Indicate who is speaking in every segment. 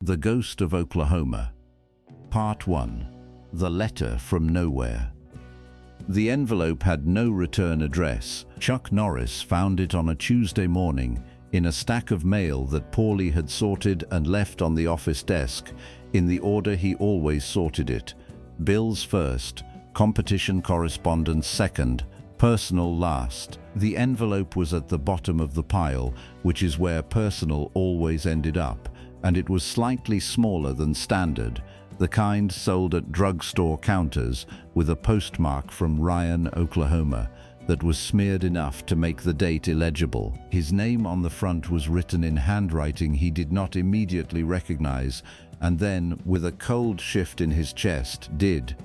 Speaker 1: The Ghost of Oklahoma. Part 1. The Letter from Nowhere. The envelope had no return address. Chuck Norris found it on a Tuesday morning in a stack of mail that Paulie had sorted and left on the office desk in the order he always sorted it. Bills first, competition correspondence second, personal last. The envelope was at the bottom of the pile, which is where personal always ended up, and it was slightly smaller than standard, the kind sold at drugstore counters, with a postmark from Ryan, Oklahoma, that was smeared enough to make the date illegible. His name on the front was written in handwriting he did not immediately recognize, and then, with a cold shift in his chest, did.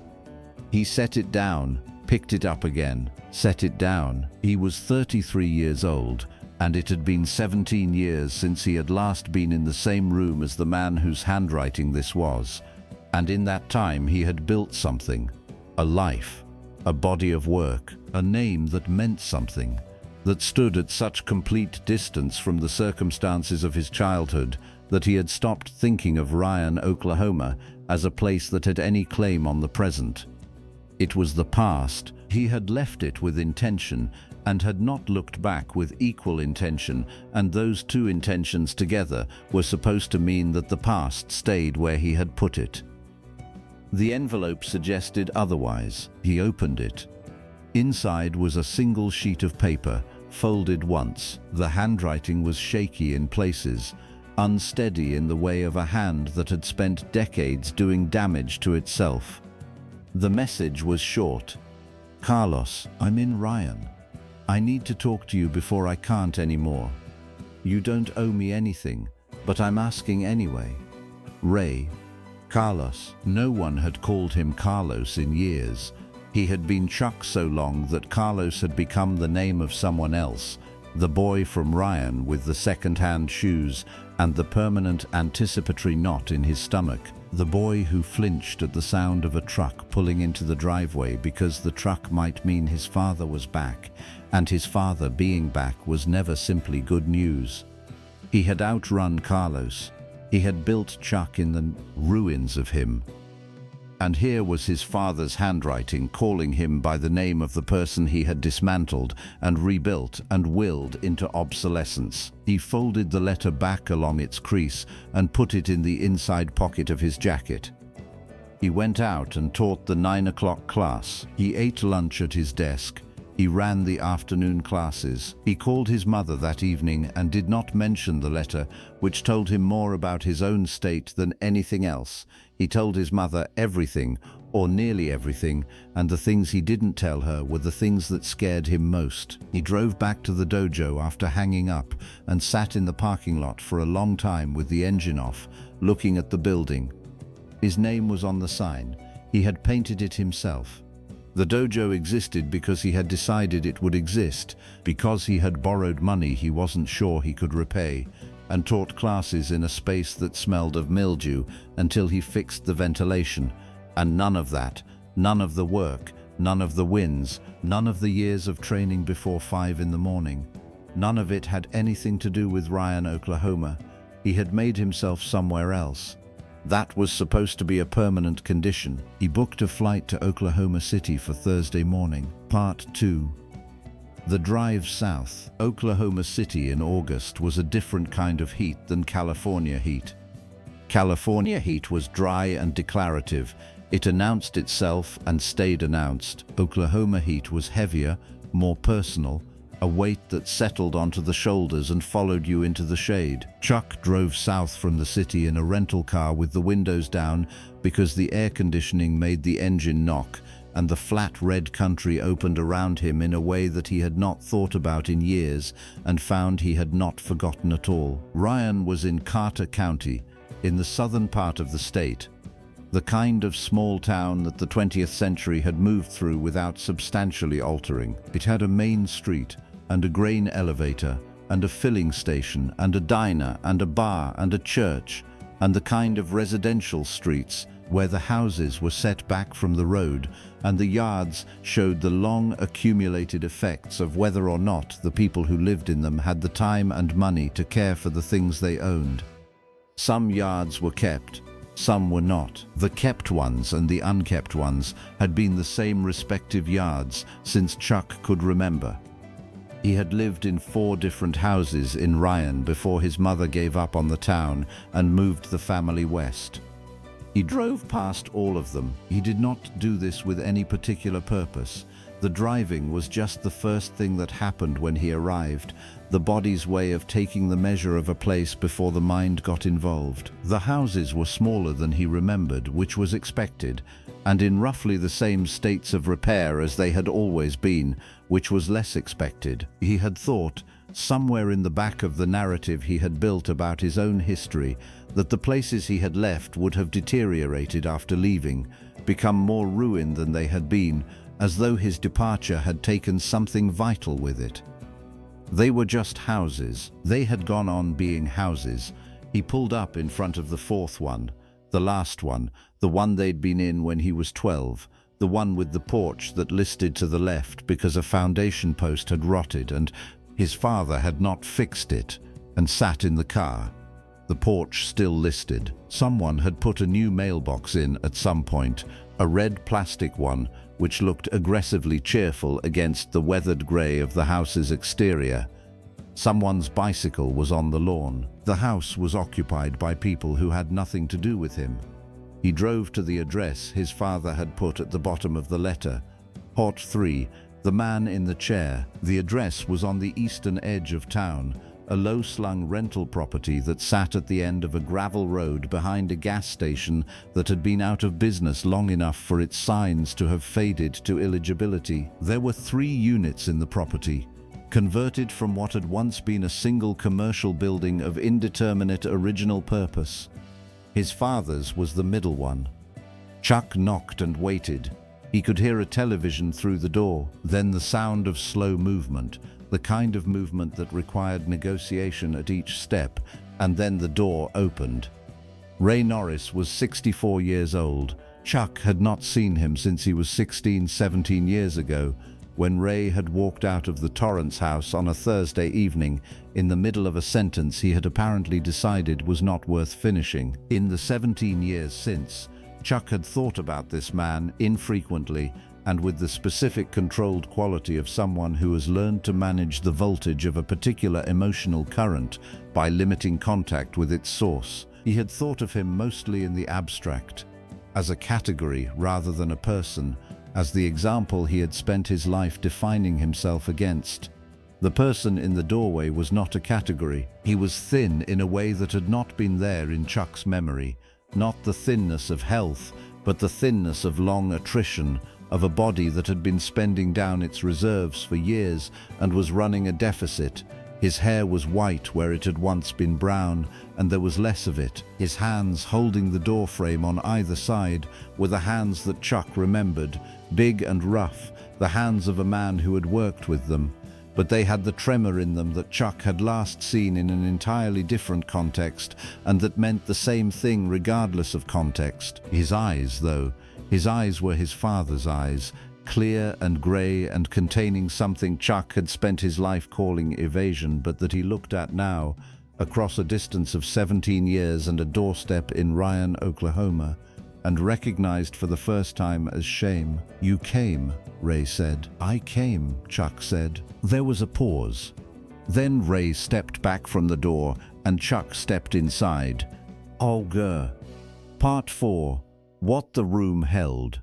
Speaker 1: He set it down, picked it up again, set it down. He was 33 years old, and it had been 17 years since he had last been in the same room as the man whose handwriting this was. And in that time he had built something, a life, a body of work, a name that meant something, that stood at such complete distance from the circumstances of his childhood that he had stopped thinking of Ryan, Oklahoma, as a place that had any claim on the present. It was the past. He had left it with intention and had not looked back with equal intention, and those two intentions together were supposed to mean that the past stayed where he had put it. The envelope suggested otherwise. He opened it. Inside was a single sheet of paper, folded once. The handwriting was shaky in places, unsteady in the way of a hand that had spent decades doing damage to itself. The message was short. Carlos, I'm in Ryan. I need to talk to you before I can't anymore. You don't owe me anything, but I'm asking anyway. Ray. Carlos. No one had called him Carlos in years. He had been Chuck so long that Carlos had become the name of someone else, the boy from Ryan with the second-hand shoes and the permanent anticipatory knot in his stomach, the boy who flinched at the sound of a truck pulling into the driveway because the truck might mean his father was back, and his father being back was never simply good news. He had outrun Carlos. He had built Chuck in the ruins of him. And here was his father's handwriting calling him by the name of the person he had dismantled and rebuilt and willed into obsolescence. He folded the letter back along its crease and put it in the inside pocket of his jacket. He went out and taught the 9 o'clock class. He ate lunch at his desk. He ran the afternoon classes. He called his mother that evening and did not mention the letter, which told him more about his own state than anything else. He told his mother everything, or nearly everything, and the things he didn't tell her were the things that scared him most. He drove back to the dojo after hanging up and sat in the parking lot for a long time with the engine off, looking at the building. His name was on the sign. He had painted it himself. The dojo existed because he had decided it would exist, because he had borrowed money he wasn't sure he could repay, and taught classes in a space that smelled of mildew until he fixed the ventilation. And none of that, none of the work, none of the wins, none of the years of training before 5 in the morning, none of it had anything to do with Ryan, Oklahoma. He had made himself somewhere else. That was supposed to be a permanent condition. He booked a flight to Oklahoma City for Thursday morning. Part 2. The drive south. Oklahoma City in August was a different kind of heat than California heat. California heat was dry and declarative. It announced itself and stayed announced. Oklahoma heat was heavier, more personal, a weight that settled onto the shoulders and followed you into the shade. Chuck drove south from the city in a rental car with the windows down because the air conditioning made the engine knock, and the flat red country opened around him in a way that he had not thought about in years and found he had not forgotten at all. Ryan was in Carter County, in the southern part of the state, the kind of small town that the 20th century had moved through without substantially altering. It had a main street and a grain elevator and a filling station and a diner and a bar and a church, and the kind of residential streets where the houses were set back from the road and the yards showed the long accumulated effects of whether or not the people who lived in them had the time and money to care for the things they owned. Some yards were kept, some were not. The kept ones and the unkept ones had been the same respective yards since Chuck could remember. He had lived in 4 different houses in Ryan before his mother gave up on the town and moved the family west. He drove past all of them. He did not do this with any particular purpose. The driving was just the first thing that happened when he arrived, the body's way of taking the measure of a place before the mind got involved. The houses were smaller than he remembered, which was expected, and in roughly the same states of repair as they had always been, which was less expected. He had thought, somewhere in the back of the narrative he had built about his own history, that the places he had left would have deteriorated after leaving, become more ruined than they had been, as though his departure had taken something vital with it. They were just houses. They had gone on being houses. He pulled up in front of the 4th one, the last one, the one they'd been in when he was 12, the one with the porch that listed to the left because a foundation post had rotted and his father had not fixed it, and sat in the car. The porch still listed. Someone had put a new mailbox in at some point, a red plastic one, which looked aggressively cheerful against the weathered grey of the house's exterior. Someone's bicycle was on the lawn. The house was occupied by people who had nothing to do with him. He drove to the address his father had put at the bottom of the letter. Hot 3, the man in the chair. The address was on the eastern edge of town, a low-slung rental property that sat at the end of a gravel road behind a gas station that had been out of business long enough for its signs to have faded to illegibility. There were 3 units in the property, converted from what had once been a single commercial building of indeterminate original purpose. His father's was the middle one. Chuck knocked and waited. He could hear a television through the door, then the sound of slow movement, the kind of movement that required negotiation at each step, and then the door opened. Ray Norris was 64 years old. Chuck had not seen him since he was 16, 17 years ago, when Ray had walked out of the Torrance house on a Thursday evening in the middle of a sentence he had apparently decided was not worth finishing. In the 17 years since, Chuck had thought about this man infrequently and with the specific controlled quality of someone who has learned to manage the voltage of a particular emotional current by limiting contact with its source. He had thought of him mostly in the abstract, as a category rather than a person, as the example he had spent his life defining himself against. The person in the doorway was not a category. He was thin in a way that had not been there in Chuck's memory, not the thinness of health, but the thinness of long attrition, of a body that had been spending down its reserves for years and was running a deficit. His hair was white where it had once been brown, and there was less of it. His hands holding the door frame on either side were the hands that Chuck remembered, big and rough, the hands of a man who had worked with them. But they had the tremor in them that Chuck had last seen in an entirely different context, and that meant the same thing regardless of context. His eyes, though, his eyes were his father's eyes, clear and grey and containing something Chuck had spent his life calling evasion, but that he looked at now, across a distance of 17 years and a doorstep in Ryan, Oklahoma, and recognized for the first time as shame. "You came," Ray said. "I came," Chuck said. There was a pause. Then Ray stepped back from the door and Chuck stepped inside. Olga. Part 4. What the room held.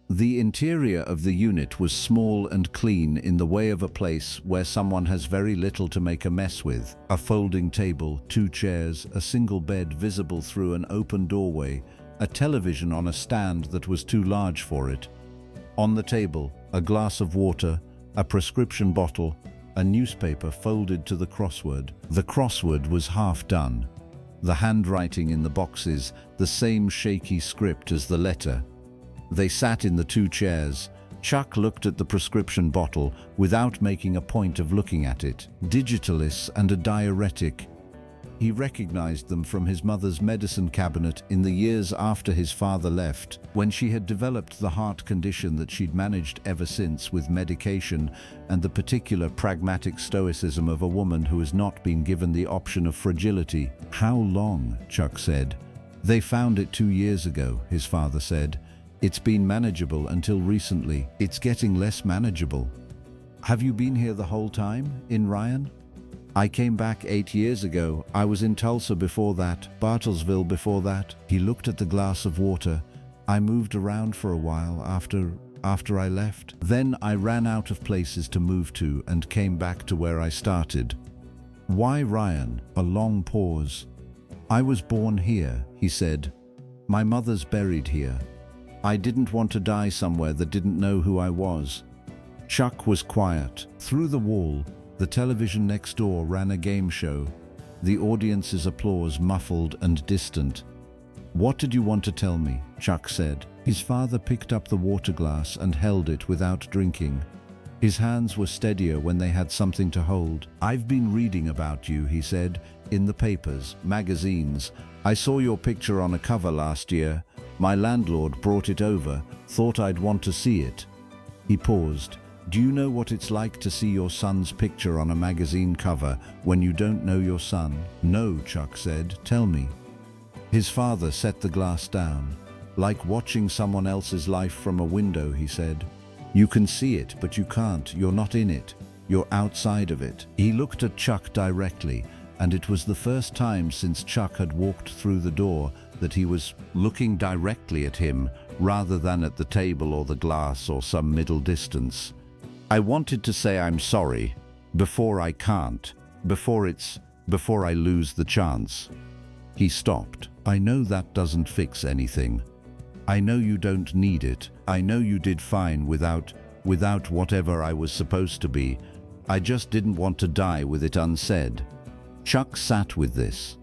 Speaker 1: The interior of the unit was small and clean in the way of a place where someone has very little to make a mess with. A folding table, 2 chairs, a single bed visible through an open doorway, a television on a stand that was too large for it. On the table, a glass of water, a prescription bottle, a newspaper folded to the crossword. The crossword was half done. The handwriting in the boxes, the same shaky script as the letter. They sat in the 2 chairs. Chuck looked at the prescription bottle without making a point of looking at it. Digitalis and a diuretic. He recognized them from his mother's medicine cabinet in the years after his father left, when she had developed the heart condition that she'd managed ever since with medication and the particular pragmatic stoicism of a woman who has not been given the option of fragility. "How long?" Chuck said. "They found it 2 years ago," his father said. "It's been manageable until recently. It's getting less manageable." "Have you been here the whole time, in Ryan?" "I came back 8 years ago. I was in Tulsa before that, Bartlesville before that." He looked at the glass of water. "I moved around for a while after I left. Then I ran out of places to move to and came back to where I started." "Why Ryan?" A long pause. "I was born here," he said. "My mother's buried here. I didn't want to die somewhere that didn't know who I was." Chuck was quiet. Through the wall, the television next door ran a game show, the audience's applause muffled and distant. "What did you want to tell me?" Chuck said. His father picked up the water glass and held it without drinking. His hands were steadier when they had something to hold. "I've been reading about you," he said, "in the papers, magazines. I saw your picture on a cover last year. My landlord brought it over, thought I'd want to see it." He paused. "Do you know what it's like to see your son's picture on a magazine cover when you don't know your son?" "No," Chuck said. "Tell me." His father set the glass down. "Like watching someone else's life from a window," he said. "You can see it, but you can't. You're not in it. You're outside of it." He looked at Chuck directly, and it was the first time since Chuck had walked through the door that he was looking directly at him rather than at the table or the glass or some middle distance. "I wanted to say I'm sorry, before I can't, before I lose the chance." He stopped. "I know that doesn't fix anything. I know you don't need it. I know you did fine without whatever I was supposed to be. I just didn't want to die with it unsaid." Chuck sat with this.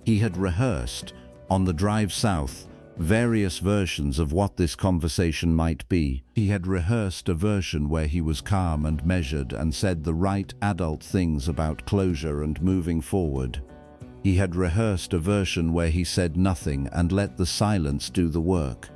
Speaker 1: He had rehearsed, on the drive south, various versions of what this conversation might be. He had rehearsed a version where he was calm and measured and said the right adult things about closure and moving forward. He had rehearsed a version where he said nothing and let the silence do the work.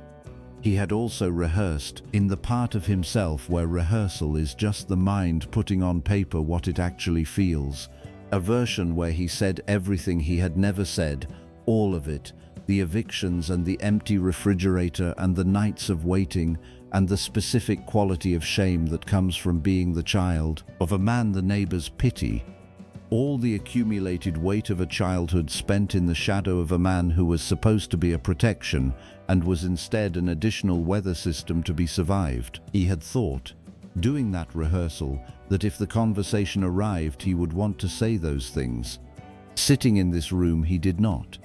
Speaker 1: He had also rehearsed in the part of himself where rehearsal is just the mind putting on paper what it actually feels. A version where he said everything he had never said, all of it, the evictions and the empty refrigerator and the nights of waiting and the specific quality of shame that comes from being the child of a man the neighbors pity. All the accumulated weight of a childhood spent in the shadow of a man who was supposed to be a protection and was instead an additional weather system to be survived. He had thought, doing that rehearsal, that if the conversation arrived he would want to say those things. Sitting in this room he did not.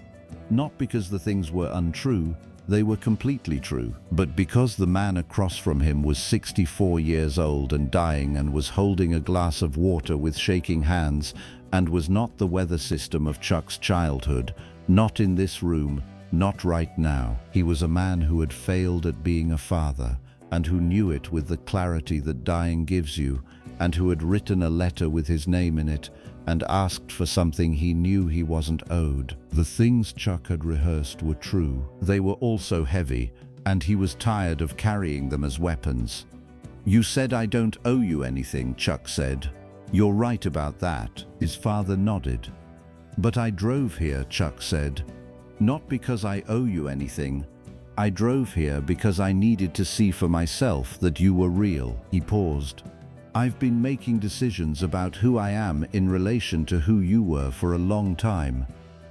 Speaker 1: Not because the things were untrue, they were completely true, but because the man across from him was 64 years old and dying and was holding a glass of water with shaking hands and was not the weather system of Chuck's childhood, not in this room, not right now. He was a man who had failed at being a father and who knew it with the clarity that dying gives you, and who had written a letter with his name in it and asked for something he knew he wasn't owed. The things Chuck had rehearsed were true. They were also heavy, and he was tired of carrying them as weapons. "You said I don't owe you anything," Chuck said. "You're right about that." His father nodded. "But I drove here," Chuck said. "Not because I owe you anything. I drove here because I needed to see for myself that you were real." He paused. "I've been making decisions about who I am in relation to who you were for a long time,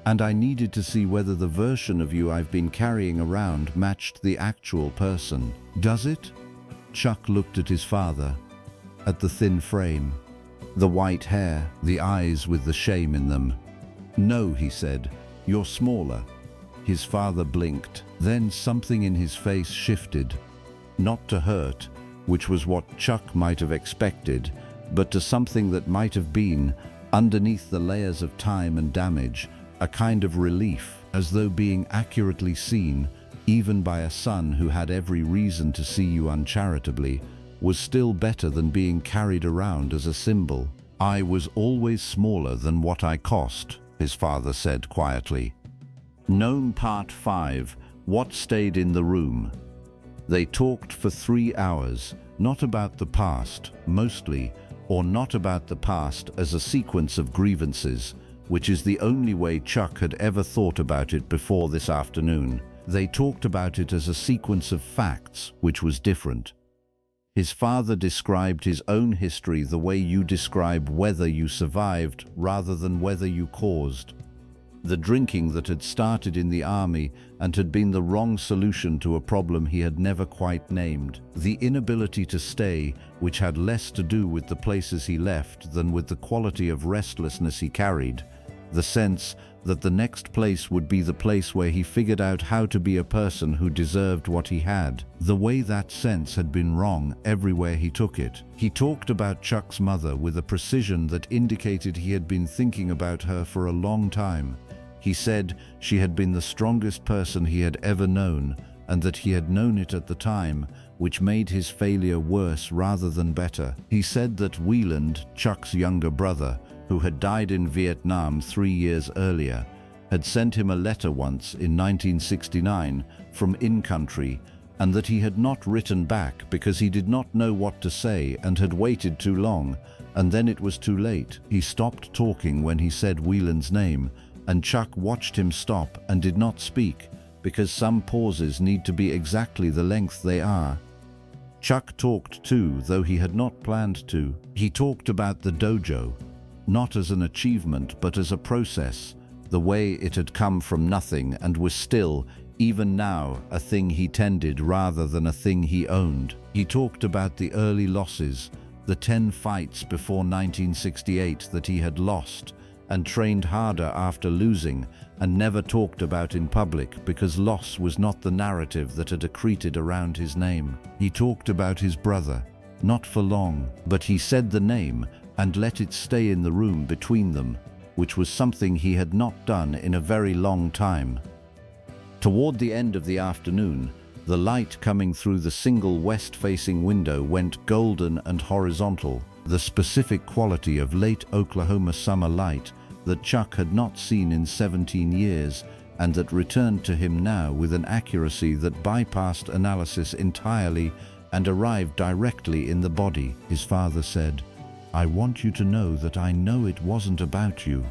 Speaker 1: and I needed to see whether the version of you I've been carrying around matched the actual person. Does it?" Chuck looked at his father, at the thin frame, the white hair, the eyes with the shame in them. "No," he said, "you're smaller." His father blinked. Then something in his face shifted, not to hurt, which was what Chuck might have expected, but to something that might have been, underneath the layers of time and damage, a kind of relief, as though being accurately seen, even by a son who had every reason to see you uncharitably, was still better than being carried around as a symbol. "I was always smaller than what I cost," his father said quietly. Gnome Part 5. What stayed in the room? They talked for 3 hours, not about the past, mostly, or not about the past as a sequence of grievances, which is the only way Chuck had ever thought about it before this afternoon. They talked about it as a sequence of facts, which was different. His father described his own history the way you describe whether you survived rather than whether you caused. The drinking that had started in the army and had been the wrong solution to a problem he had never quite named. The inability to stay, which had less to do with the places he left than with the quality of restlessness he carried. The sense that the next place would be the place where he figured out how to be a person who deserved what he had. The way that sense had been wrong everywhere he took it. He talked about Chuck's mother with a precision that indicated he had been thinking about her for a long time. He said she had been the strongest person he had ever known, and that he had known it at the time, which made his failure worse rather than better. He said that Wieland, Chuck's younger brother, who had died in Vietnam 3 years earlier, had sent him a letter once in 1969 from in-country, and that he had not written back because he did not know what to say and had waited too long, and then it was too late. He stopped talking when he said Wieland's name, and Chuck watched him stop and did not speak, because some pauses need to be exactly the length they are. Chuck talked too, though he had not planned to. He talked about the dojo, not as an achievement but as a process, the way it had come from nothing and was still, even now, a thing he tended rather than a thing he owned. He talked about the early losses, the 10 fights before 1968 that he had lost, and trained harder after losing, and never talked about in public because loss was not the narrative that had accreted around his name. He talked about his brother, not for long, but he said the name and let it stay in the room between them, which was something he had not done in a very long time. Toward the end of the afternoon, the light coming through the single west-facing window went golden and horizontal, the specific quality of late Oklahoma summer light that Chuck had not seen in 17 years and that returned to him now with an accuracy that bypassed analysis entirely and arrived directly in the body. His father said, "I want you to know that I know it wasn't about you.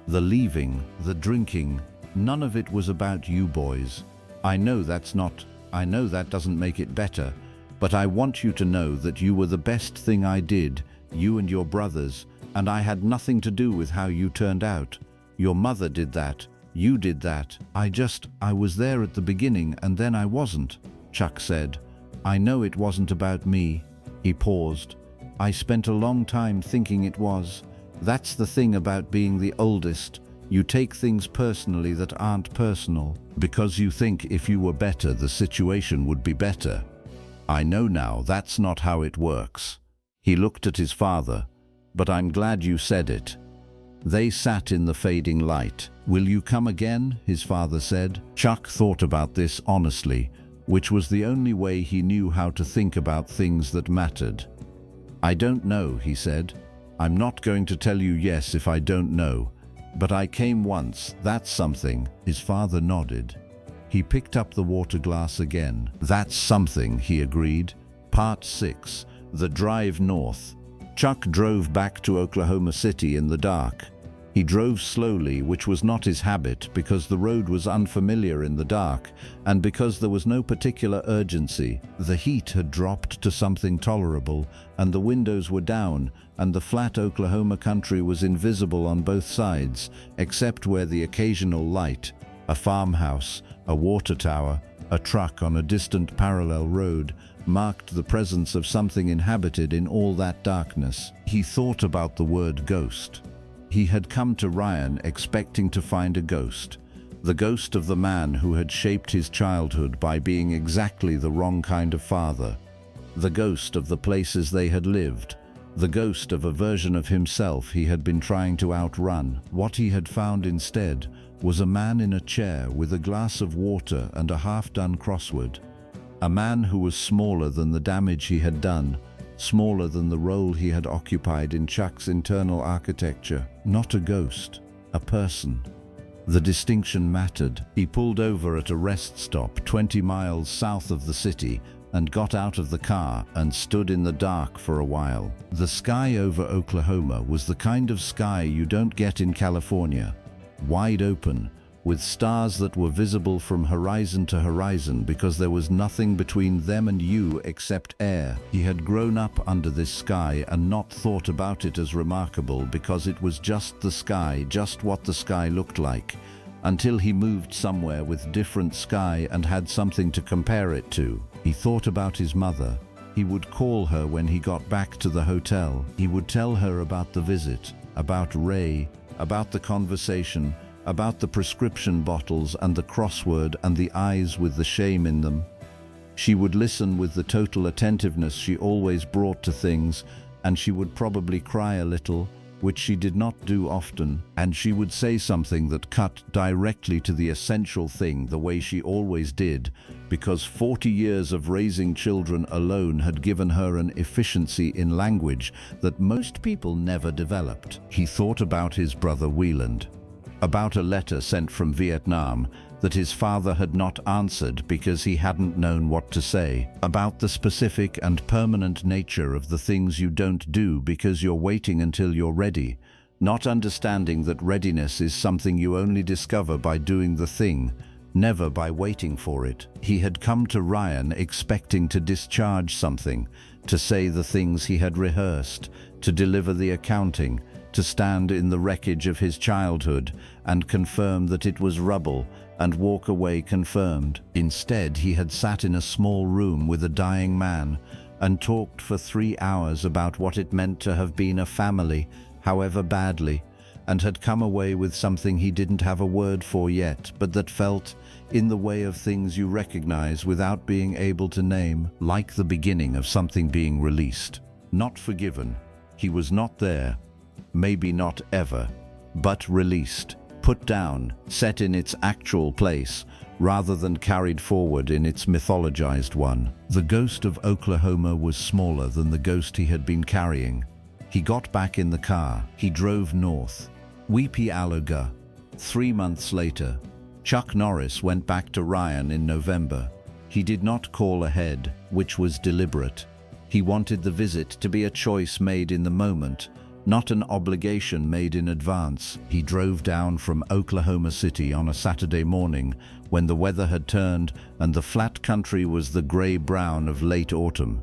Speaker 1: The leaving, the drinking, none of it was about you boys. I know that doesn't make it better, but I want you to know that you were the best thing I did, you and your brothers, and I had nothing to do with how you turned out. Your mother did that, you did that. I was there at the beginning and then I wasn't," Chuck said. "I know it wasn't about me." He paused. "I spent a long time thinking it was. That's the thing about being the oldest. You take things personally that aren't personal, because you think if you were better, the situation would be better. I know now that's not how it works." He looked at his father. "But I'm glad you said it." They sat in the fading light. "Will you come again?" his father said. Chuck thought about this honestly, which was the only way he knew how to think about things that mattered. "I don't know," he said. "I'm not going to tell you yes if I don't know. But I came once, that's something." His father nodded. He picked up the water glass again. "That's something," he agreed. Part 6. The Drive North. Chuck drove back to Oklahoma City in the dark. He drove slowly, which was not his habit, because the road was unfamiliar in the dark, and because there was no particular urgency. The heat had dropped to something tolerable, and the windows were down, and the flat Oklahoma country was invisible on both sides, except where the occasional light, a farmhouse, a water tower, a truck on a distant parallel road, marked the presence of something inhabited in all that darkness. He thought about the word ghost. He had come to Ryan expecting to find a ghost. The ghost of the man who had shaped his childhood by being exactly the wrong kind of father. The ghost of the places they had lived. The ghost of a version of himself he had been trying to outrun. What he had found instead was a man in a chair with a glass of water and a half-done crossword. A man who was smaller than the damage he had done, smaller than the role he had occupied in Chuck's internal architecture. Not a ghost. a person. The distinction mattered. He pulled over at a rest stop 20 miles south of the city and got out of the car and stood in the dark for a while. The sky over Oklahoma was the kind of sky you don't get in California. Wide open, with stars that were visible from horizon to horizon because there was nothing between them and you except air. He had grown up under this sky and not thought about it as remarkable because it was just the sky, just what the sky looked like, until he moved somewhere with different sky and had something to compare it to. He thought about his mother. He would call her when he got back to the hotel. He would tell her about the visit, about Ray, about the conversation, about the prescription bottles and the crossword and the eyes with the shame in them. She would listen with the total attentiveness she always brought to things, and she would probably cry a little, which she did not do often, and she would say something that cut directly to the essential thing the way she always did, because 40 years of raising children alone had given her an efficiency in language that most people never developed. He thought about his brother Wieland, about a letter sent from Vietnam that his father had not answered because he hadn't known what to say, about the specific and permanent nature of the things you don't do because you're waiting until you're ready, not understanding that readiness is something you only discover by doing the thing, never by waiting for it. He had come to Ryan expecting to discharge something, to say the things he had rehearsed, to deliver the accounting, to stand in the wreckage of his childhood and confirm that it was rubble and walk away confirmed. Instead, he had sat in a small room with a dying man and talked for 3 hours about what it meant to have been a family, however badly, and had come away with something he didn't have a word for yet, but that felt in the way of things you recognize without being able to name, like the beginning of something being released. Not forgiven. He was not there. Maybe not ever, but released, put down, set in its actual place, rather than carried forward in its mythologized one. The ghost of Oklahoma was smaller than the ghost he had been carrying. He got back in the car. He drove north. Weepy Alloga. 3 months later, Chuck Norris went back to Ryan in November. He did not call ahead, which was deliberate. He wanted the visit to be a choice made in the moment, not an obligation made in advance. He drove down from Oklahoma City on a Saturday morning when the weather had turned and the flat country was the gray-brown of late autumn,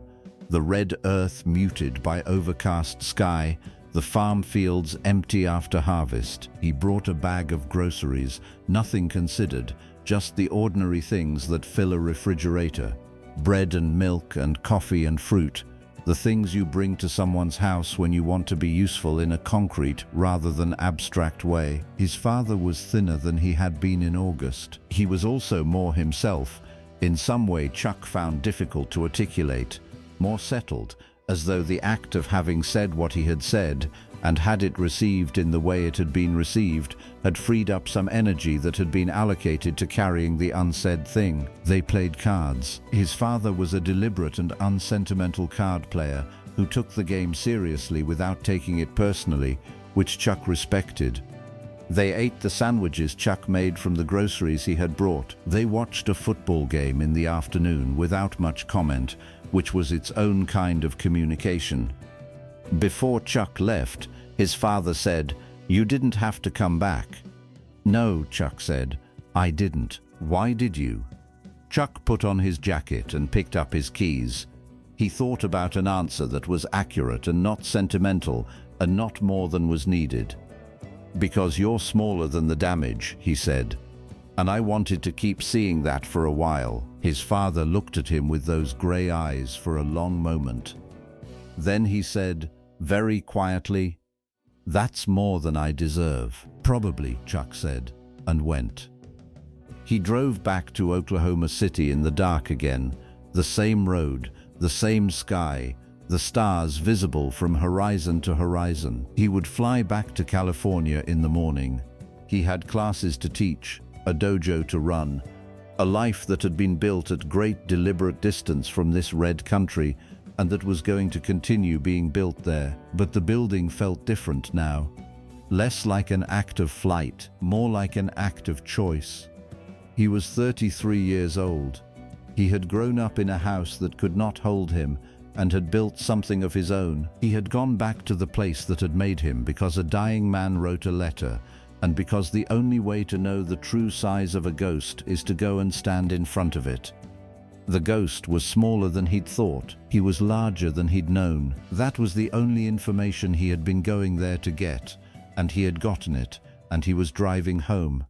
Speaker 1: the red earth muted by overcast sky, the farm fields empty after harvest. He brought a bag of groceries, nothing considered, just the ordinary things that fill a refrigerator: bread and milk and coffee and fruit, the things you bring to someone's house when you want to be useful in a concrete rather than abstract way. His father was thinner than he had been in August. He was also more himself, in some way Chuck found difficult to articulate, more settled, as though the act of having said what he had said, and had it received in the way it had been received, had freed up some energy that had been allocated to carrying the unsaid thing. They played cards. His father was a deliberate and unsentimental card player who took the game seriously without taking it personally, which Chuck respected. They ate the sandwiches Chuck made from the groceries he had brought. They watched a football game in the afternoon without much comment, which was its own kind of communication. Before Chuck left, his father said, "You didn't have to come back." "No," Chuck said, "I didn't. Why did you?" Chuck put on his jacket and picked up his keys. He thought about an answer that was accurate and not sentimental and not more than was needed. "Because you're smaller than the damage," he said. "And I wanted to keep seeing that for a while." His father looked at him with those gray eyes for a long moment. Then he said, very quietly, "That's more than I deserve." "Probably," Chuck said, and went. He drove back to Oklahoma City in the dark again, the same road, the same sky, the stars visible from horizon to horizon. He would fly back to California in the morning. He had classes to teach, a dojo to run, a life that had been built at great deliberate distance from this red country and that was going to continue being built there. But the building felt different now. less like an act of flight, more like an act of choice. He was 33 years old. He had grown up in a house that could not hold him and had built something of his own. He had gone back to the place that had made him because a dying man wrote a letter, and because the only way to know the true size of a ghost is to go and stand in front of it. The ghost was smaller than he'd thought. He was larger than he'd known. That was the only information he had been going there to get, and he had gotten it, and he was driving home.